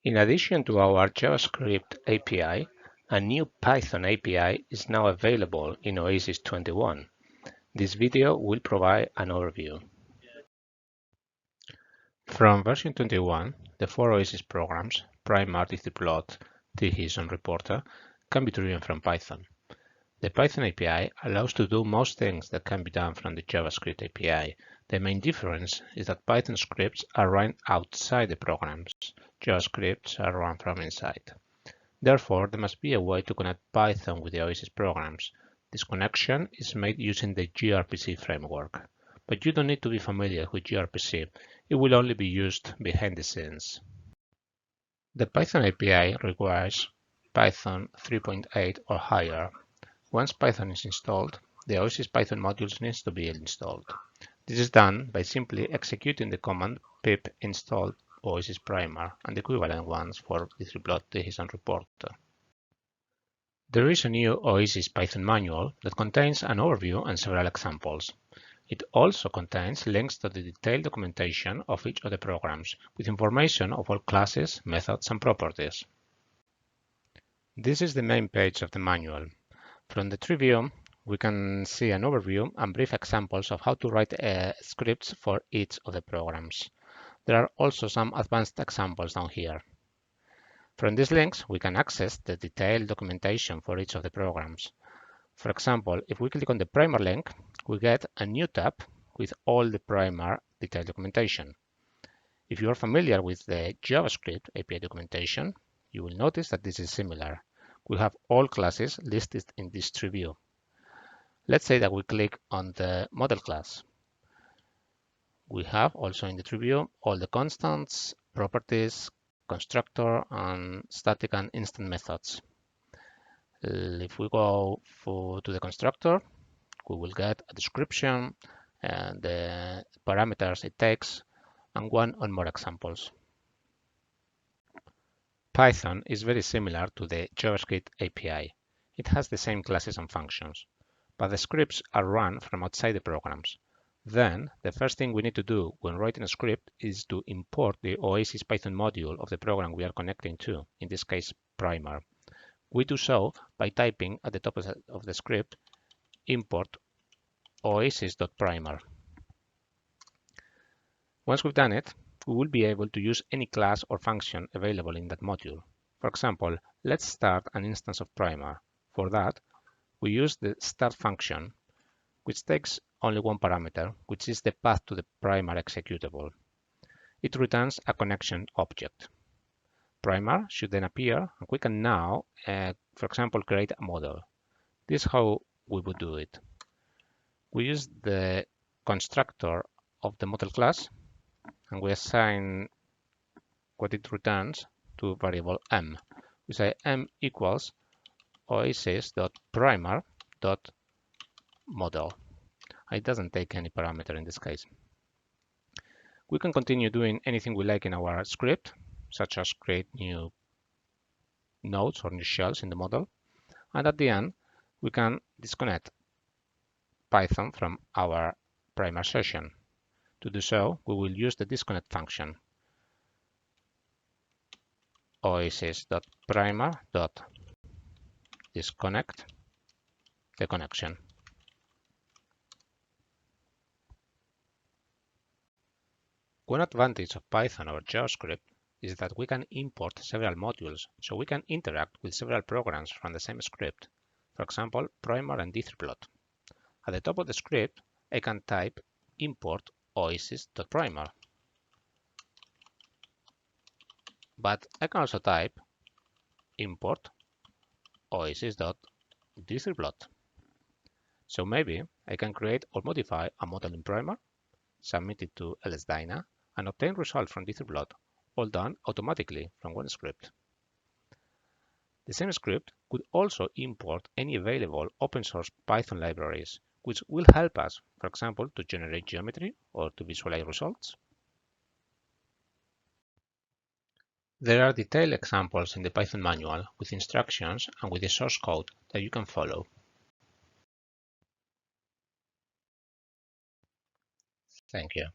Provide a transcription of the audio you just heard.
In addition to our JavaScript API, a new Python API is now available in Oasys 21. This video will provide an overview. From version 21, the four Oasys programs, Primer, dthplot, thesis, and Reporter, can be driven from Python. The Python API allows to do most things that can be done from the JavaScript API. The main difference is that Python scripts are run outside the programs. JavaScripts are run from inside. Therefore, there must be a way to connect Python with the Oasys programs. This connection is made using the gRPC framework. But you don't need to be familiar with gRPC. It will only be used behind the scenes. The Python API requires Python 3.8 or higher. Once Python is installed, the Oasys Python modules needs to be installed. This is done by simply executing the command pip install Oasys Primer and the equivalent ones for dthplot, thesis, and Reporter. There is a new Oasys Python manual that contains an overview and several examples. It also contains links to the detailed documentation of each of the programs, with information of all classes, methods, and properties. This is the main page of the manual. From the tree view, we can see an overview and brief examples of how to write scripts for each of the programs. There are also some advanced examples down here. From these links, we can access the detailed documentation for each of the programs. For example, if we click on the Primer link, we get a new tab with all the Primer detailed documentation. If you are familiar with the JavaScript API documentation, you will notice that this is similar. We have all classes listed in this tree view. Let's say that we click on the model class. We have also in the tree view all the constants, properties, constructor, and static and instant methods. If we go to the constructor, we will get a description and the parameters it takes and one or more examples. Python is very similar to the JavaScript API. It has the same classes and functions, but the scripts are run from outside the programs. Then, the first thing we need to do when writing a script is to import the Oasys Python module of the program we are connecting to, in this case, Primer. We do so by typing at the top of the script, import oasys.primer. Once we've done it, we will be able to use any class or function available in that module. For example, let's start an instance of Primer. For that, we use the start function, which takes only one parameter, which is the path to the Primer executable. It returns a connection object. Primer should then appear, and we can now, for example, create a model. This is how we would do it. We use the constructor of the model class, and we assign what it returns to variable m. We say m equals oasys.primer.model. It doesn't take any parameter in this case. We can continue doing anything we like in our script, such as create new nodes or new shells in the model. And at the end, we can disconnect Python from our Primer session. To do so, we will use the disconnect function. oasys.primer.disconnect the connection. One advantage of Python over JavaScript is that we can import several modules, so we can interact with several programs from the same script. For example, Primer and dthplot. At the top of the script, I can type import oasys.primer. But I can also type import oasys.dthplot. So maybe I can create or modify a model in Primer, submit it to LS-DYNA, and obtain results from dthplot, all done automatically from one script. The same script could also import any available open source Python libraries, which will help us, for example, to generate geometry or to visualize results. There are detailed examples in the Python manual with instructions and with the source code that you can follow. Thank you.